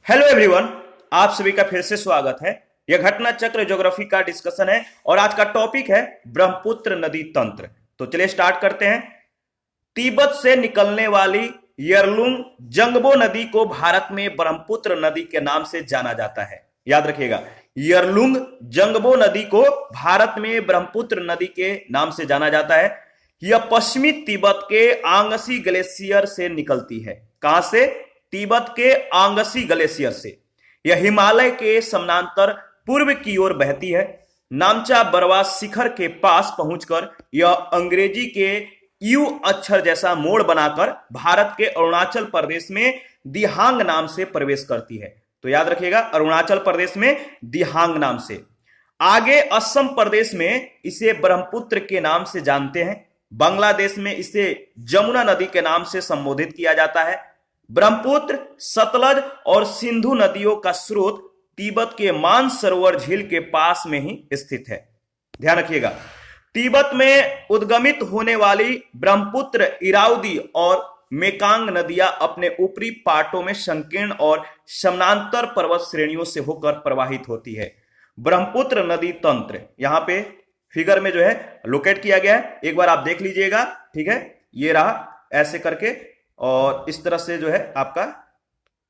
Hello everyone, आप सभी का फिर से स्वागत है। यह घटना चक्र ज्योग्राफी का डिस्कशन है और आज का टॉपिक है ब्रह्मपुत्र नदी तंत्र। तो चलिए स्टार्ट करते हैं। तिब्बत से निकलने वाली यरलुंग जंगबो नदी को भारत में ब्रह्मपुत्र नदी के नाम से जाना जाता है। याद रखिएगा, यरलुंग जंगबो नदी को भारत में ब्रह्मपुत्र नदी के नाम से जाना जाता है। यह पश्चिमी तिब्बत के आंगसी ग्लेशियर से निकलती है। कहां से? तिब्बत के आंगसी ग्लेशियर से। यह हिमालय के समानांतर पूर्व की ओर बहती है। नामचा बरवा शिखर के पास पहुंचकर यह अंग्रेजी के यू अक्षर जैसा मोड़ बनाकर भारत के अरुणाचल प्रदेश में दिहांग नाम से प्रवेश करती है। तो याद रखिएगा, अरुणाचल प्रदेश में दिहांग नाम से। आगे असम प्रदेश में इसे ब्रह्मपुत्र के नाम से जानते हैं। बांग्लादेश में इसे जमुना नदी के नाम से संबोधित किया जाता है। ब्रह्मपुत्र, सतलज और सिंधु नदियों का स्रोत तिब्बत के मानसरोवर झील के पास में ही स्थित है। ध्यान रखिएगा, तिब्बत में उद्गमित होने वाली ब्रह्मपुत्र, इरावदी और मेकांग नदियां अपने ऊपरी पाटों में संकीर्ण और समानांतर पर्वत श्रेणियों से होकर प्रवाहित होती है। ब्रह्मपुत्र नदी तंत्र यहां पे फिगर में जो है लोकेट किया गया है। एक बार आप देख लीजिएगा, ठीक है। ये रहा ऐसे करके और इस तरह से जो है आपका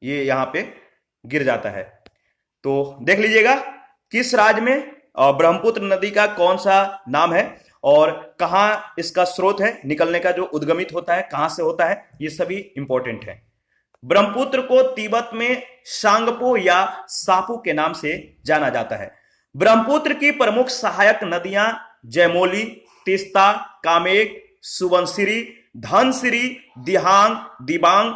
ये यहां पे गिर जाता है। तो देख लीजिएगा किस राज्य में ब्रह्मपुत्र नदी का कौन सा नाम है और कहां इसका स्रोत है, निकलने का जो उद्गमित होता है कहां से होता है, ये सभी इंपॉर्टेंट है। ब्रह्मपुत्र को तिब्बत में सांगपो या सापू के नाम से जाना जाता है। ब्रह्मपुत्र की प्रमुख सहायक नदियां जयमोली, तीस्ता, कामेक, सुबनसिरी, धनसिरी, दिहांग, दिबांग,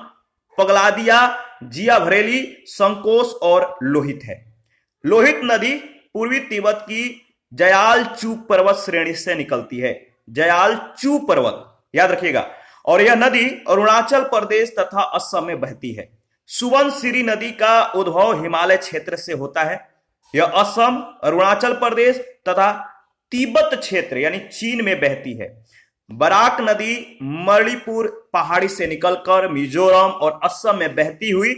पगलादिया, जियाभरेली, संकोश और लोहित है। लोहित नदी पूर्वी तिब्बत की जयालचू पर्वत श्रेणी से निकलती है। जयालचू पर्वत याद रखिएगा। और यह नदी अरुणाचल प्रदेश तथा असम में बहती है। सुबनसिरी नदी का उद्भव हिमालय क्षेत्र से होता है। यह असम, अरुणाचल प्रदेश तथा तिब्बत क्षेत्र यानी चीन में बहती है। बराक नदी मणिपुर पहाड़ी से निकलकर मिजोरम और असम में बहती हुई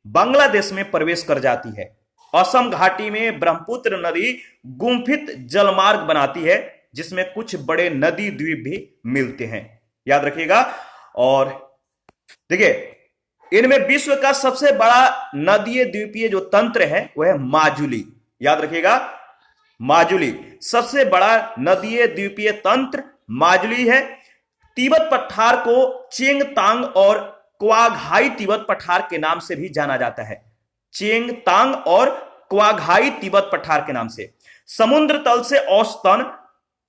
बांग्लादेश में प्रवेश कर जाती है। असम घाटी में ब्रह्मपुत्र नदी गुम्फित जलमार्ग बनाती है, जिसमें कुछ बड़े नदी द्वीप भी मिलते हैं। याद रखिएगा। और देखिए, इनमें विश्व का सबसे बड़ा नदीय द्वीपीय जो तंत्र है वह है माजुली। याद रखिएगा, माजुली सबसे बड़ा नदीय द्वीपीय तंत्र माजुली है। तिब्बत पठार को चेंगतांग और क्वाघाई तिब्बत पठार के नाम से भी जाना जाता है। चेंगतांग और क्वाघाई तिब्बत पठार के नाम से। समुद्र तल से औसतन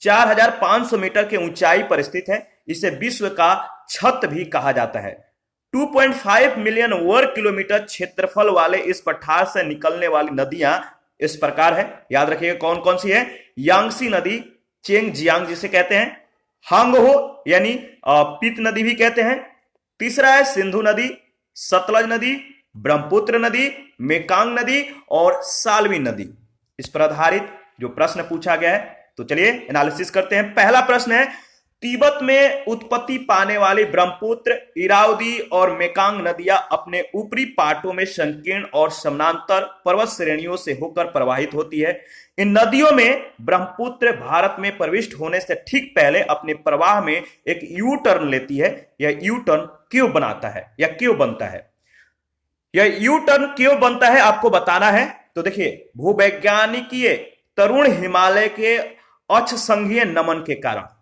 4500 मीटर की ऊंचाई पर स्थित है। इसे विश्व का छत भी कहा जाता है। 2.5 मिलियन वर्ग किलोमीटर क्षेत्रफल वाले इस पठार से निकलने वाली नदियां इस प्रकार है। याद रखिएगा कौन कौन सी है। यांगसी नदी, चेंगजियांग जिसे कहते हैं, हांगहो यानी पीत नदी भी कहते हैं। तीसरा है सिंधु नदी, सतलज नदी, ब्रह्मपुत्र नदी, मेकांग नदी और साल्वी नदी। इस पर आधारित जो प्रश्न पूछा गया है, तो चलिए एनालिसिस करते हैं। पहला प्रश्न है, तिब्बत में उत्पत्ति पाने वाली ब्रह्मपुत्र, इरावदी और मेकांग नदियां अपने ऊपरी पाटों में संकीर्ण और समानांतर पर्वत श्रेणियों से होकर प्रवाहित होती है। इन नदियों में ब्रह्मपुत्र भारत में प्रविष्ट होने से ठीक पहले अपने प्रवाह में एक यू टर्न लेती है। यह यू टर्न क्यों बनाता है या क्यों बनता है? यह यू टर्न क्यों बनता है आपको बताना है। तो देखिए, भूवैज्ञानिकीय तरुण हिमालय के अक्ष संघीय नमन के कारण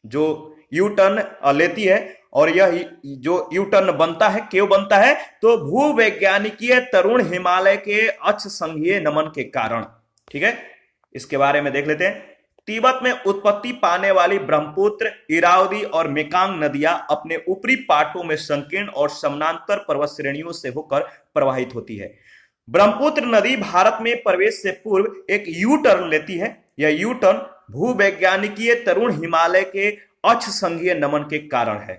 जो यू टर्न लेती है, और यह जो यू टर्न बनता है क्यों बनता है, तो भूवैज्ञानिकीय तरुण हिमालय के अक्ष संघीय नमन के कारण। ठीक है, इसके बारे में देख लेते हैं। तिब्बत में उत्पत्ति पाने वाली ब्रह्मपुत्र, इरावदी और मेकांग नदियां अपने ऊपरी पाटों में संकीर्ण और समानांतर पर्वत श्रेणियों से होकर प्रवाहित होती है। ब्रह्मपुत्र नदी भारत में प्रवेश से पूर्व एक यू टर्न लेती है। यह यू टर्न भूवैज्ञानिकीय तरुण हिमालय के अक्ष संघीय नमन के कारण है।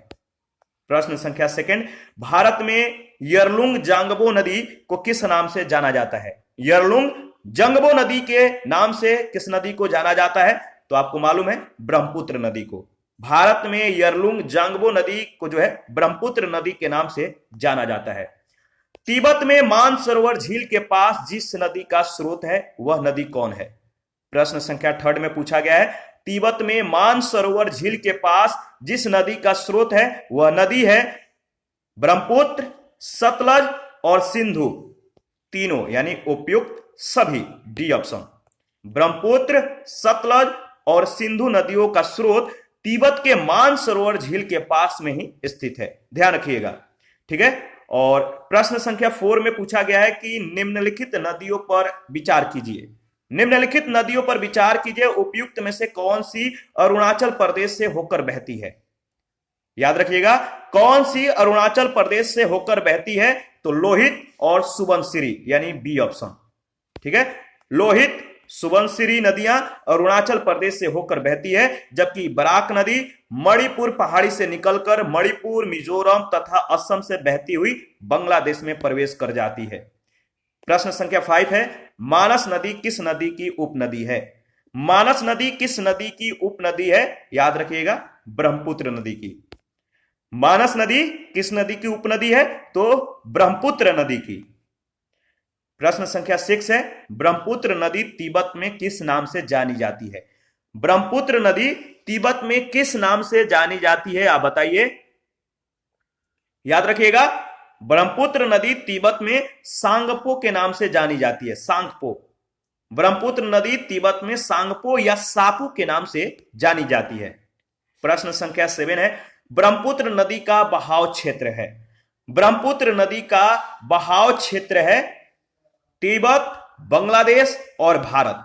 प्रश्न संख्या सेकंड, भारत में यरलुंग जांगबो नदी को किस नाम से जाना जाता है? यरलुंग जंगबो नदी के नाम से किस नदी को जाना जाता है? तो आपको मालूम है, ब्रह्मपुत्र नदी को। भारत में यरलुंग जांगबो नदी को जो है ब्रह्मपुत्र नदी के नाम से जाना जाता है। तिब्बत में मानसरोवर झील के पास जिस नदी का स्रोत है वह नदी कौन है? प्रश्न संख्या 3 में पूछा गया है, तिब्बत में मानसरोवर झील के पास जिस नदी का स्रोत है वह नदी है ब्रह्मपुत्र, सतलज और सिंधु। तीनों यानी उपयुक्त सभी, डी ऑप्शन। ब्रह्मपुत्र, सतलज और सिंधु नदियों का स्रोत तिब्बत के मानसरोवर झील के पास में ही स्थित है, ध्यान रखिएगा। ठीक है। और प्रश्न संख्या 4 में पूछा गया है कि निम्नलिखित नदियों पर विचार कीजिए। निम्नलिखित नदियों पर विचार कीजिए, उपयुक्त में से कौन सी अरुणाचल प्रदेश से होकर बहती है? याद रखिएगा, कौन सी अरुणाचल प्रदेश से होकर बहती है? तो लोहित और सुबनसिरी यानी बी ऑप्शन। ठीक है, लोहित, सुबनसिरी नदियां अरुणाचल प्रदेश से होकर बहती है, जबकि बराक नदी मणिपुर पहाड़ी से निकलकर मणिपुर, मिजोरम तथा असम से बहती हुई बांग्लादेश में प्रवेश कर जाती है। प्रश्न संख्या 5 है, मानस नदी किस नदी की उपनदी है? मानस नदी किस नदी की उपनदी है? याद रखिएगा, ब्रह्मपुत्र नदी की। मानस नदी किस नदी की उपनदी है? तो ब्रह्मपुत्र नदी की। प्रश्न संख्या 6 है, ब्रह्मपुत्र नदी तिब्बत में किस नाम से जानी जाती है? ब्रह्मपुत्र नदी तिब्बत में किस नाम से जानी जाती है, आप बताइए। याद रखिएगा, ब्रह्मपुत्र नदी तिब्बत में सांगपो के नाम से जानी जाती है, सांगपो। ब्रह्मपुत्र नदी तिब्बत में सांगपो या सापू के नाम से जानी जाती है। प्रश्न संख्या 7 है, ब्रह्मपुत्र नदी का बहाव क्षेत्र है। ब्रह्मपुत्र नदी का बहाव क्षेत्र है तिब्बत, बांग्लादेश और भारत।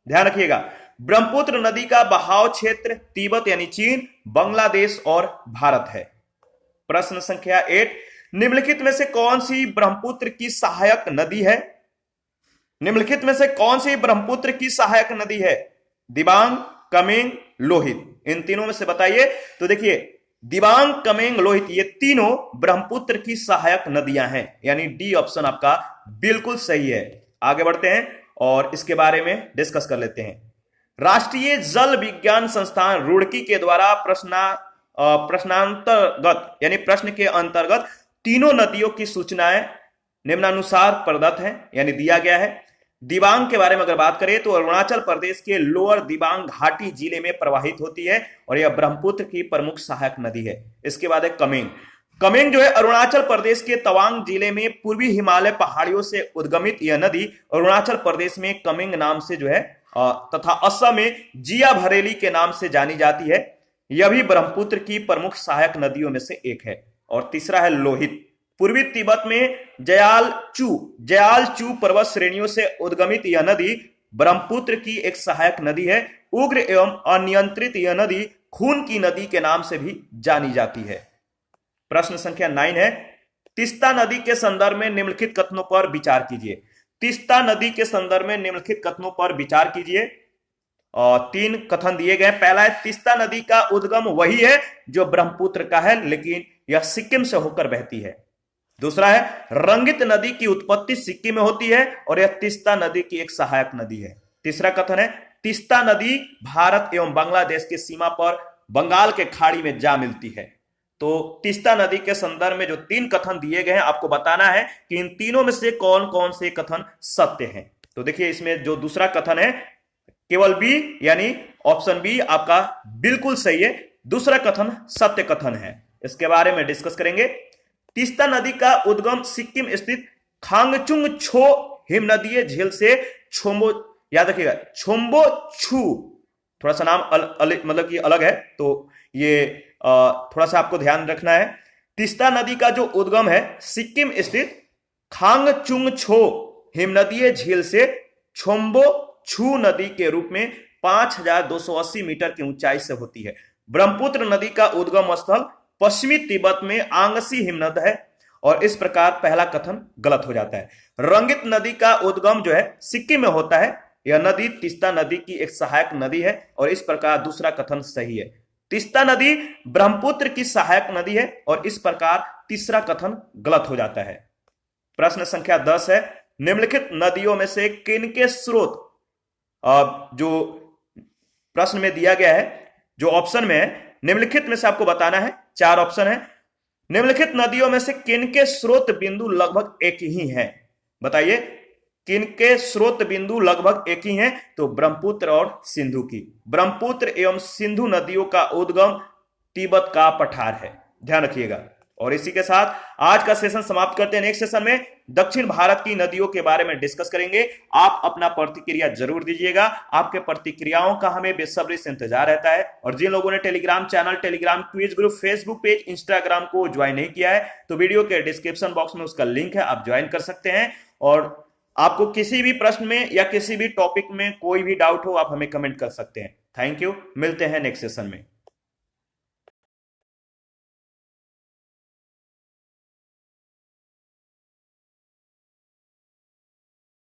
ध्यान रखिएगा, ब्रह्मपुत्र नदी का बहाव क्षेत्र तिब्बत यानी चीन, बांग्लादेश और भारत है। प्रश्न संख्या 8, निम्नलिखित में से कौन सी ब्रह्मपुत्र की सहायक नदी है? निम्नलिखित में से कौन सी ब्रह्मपुत्र की सहायक नदी है? दिबांग, कमेंग, लोहित, इन तीनों में से बताइए। तो देखिए, दिबांग, कमेंग, लोहित ये तीनों ब्रह्मपुत्र की सहायक नदियां हैं, यानी डी ऑप्शन आपका बिल्कुल सही है। आगे बढ़ते हैं और इसके बारे में डिस्कस कर लेते हैं। राष्ट्रीय जल विज्ञान संस्थान रुड़की के द्वारा प्रश्नांतर्गत यानी प्रश्न के अंतर्गत तीनों नदियों की सूचनाएं निम्नानुसार प्रदत्त है, यानी दिया गया है। दिबांग के बारे में अगर बात करें तो अरुणाचल प्रदेश के लोअर दिबांग घाटी जिले में प्रवाहित होती है और यह ब्रह्मपुत्र की प्रमुख सहायक नदी है। इसके बाद है कमेंग। कमेंग जो है अरुणाचल प्रदेश के तवांग जिले में पूर्वी हिमालय पहाड़ियों से उद्गमित यह नदी अरुणाचल प्रदेश में कमेंग नाम से जो है तथा असम में जिया भरेली के नाम से जानी जाती है। यह भी ब्रह्मपुत्र की प्रमुख सहायक नदियों में से एक है। और तीसरा है लोहित। पूर्वी तिब्बत में जयालचू पर्वत श्रेणियों से उद्गमित यह नदी ब्रह्मपुत्र की एक सहायक नदी है। उग्र एवं अनियंत्रित यह नदी खून की नदी के नाम से भी जानी जाती है। प्रश्न संख्या 9 है, तीस्ता नदी के संदर्भ में निम्नलिखित कथनों पर विचार कीजिए। तीस्ता नदी के संदर्भ में निम्नलिखित कथनों पर विचार कीजिए। 3 कथन दिए गए। पहला है, तीस्ता नदी का उद्गम वही है जो ब्रह्मपुत्र का है, लेकिन यह सिक्किम से होकर बहती है। दूसरा है, रंगित नदी की उत्पत्ति सिक्किम में होती है और यह तीस्ता नदी की एक सहायक नदी है। तीसरा कथन है, तीस्ता नदी भारत एवं बांग्लादेश की सीमा पर बंगाल के खाड़ी में जा मिलती है। तो तीस्ता नदी के संदर्भ में जो 3 कथन दिए गए हैं, आपको बताना है कि इन तीनों में से कौन कौन से कथन सत्य हैं। तो देखिए, इसमें जो दूसरा कथन है केवल बी यानी ऑप्शन बी आपका बिल्कुल सही है। दूसरा कथन सत्य कथन है, इसके बारे में डिस्कस करेंगे। तीस्ता नदी का उद्गम सिक्किम स्थित खांगचुंग छो हिमनदीय झील से छोम्बो, याद रखिएगा छोम्बो छू, थोड़ा सा नाम मतलब कि अलग है, तो ये थोड़ा सा आपको ध्यान रखना है। तीस्ता नदी का जो उद्गम है सिक्किम स्थित खांगचुंग छो हिमनदीय झील से छोम्बो छू नदी के रूप में 5280 मीटर की ऊंचाई से होती है। ब्रह्मपुत्र नदी का उद्गम स्थल पश्चिमी तिब्बत में आंगसी हिमनद है और इस प्रकार पहला कथन गलत हो जाता है। रंगित नदी का उद्गम जो है सिक्किम में होता है। यह नदी तीस्ता नदी की एक सहायक नदी है और इस प्रकार दूसरा कथन सही है। तीस्ता नदी ब्रह्मपुत्र की सहायक नदी है और इस प्रकार तीसरा कथन गलत हो जाता है। प्रश्न संख्या 10 है, निम्नलिखित नदियों में से किनके स्रोत, जो प्रश्न में दिया गया है, जो ऑप्शन में है, निम्नलिखित में से आपको बताना है। 4 ऑप्शन है। निम्नलिखित नदियों में से किनके स्रोत बिंदु लगभग एक ही हैं? बताइए, किनके स्रोत बिंदु लगभग एक ही हैं? तो ब्रह्मपुत्र और सिंधु की। ब्रह्मपुत्र एवं सिंधु नदियों का उद्गम तिब्बत का पठार है, ध्यान रखिएगा। और इसी के साथ आज का सेशन समाप्त करते हैं। नेक्स्ट सेशन में दक्षिण भारत की नदियों के बारे में डिस्कस करेंगे। आप अपना प्रतिक्रिया जरूर दीजिएगा, आपके प्रतिक्रियाओं का हमें बेसब्री से इंतजार रहता है। और जिन लोगों ने Telegram channel, Telegram quiz group, Facebook page, Instagram को ज्वाइन नहीं किया है तो वीडियो के डिस्क्रिप्शन बॉक्स में उसका लिंक है, आप ज्वाइन कर सकते हैं। और आपको किसी भी प्रश्न में या किसी भी टॉपिक में कोई भी डाउट हो, आप हमें कमेंट कर सकते हैं। थैंक यू, मिलते हैं नेक्स्ट सेशन में।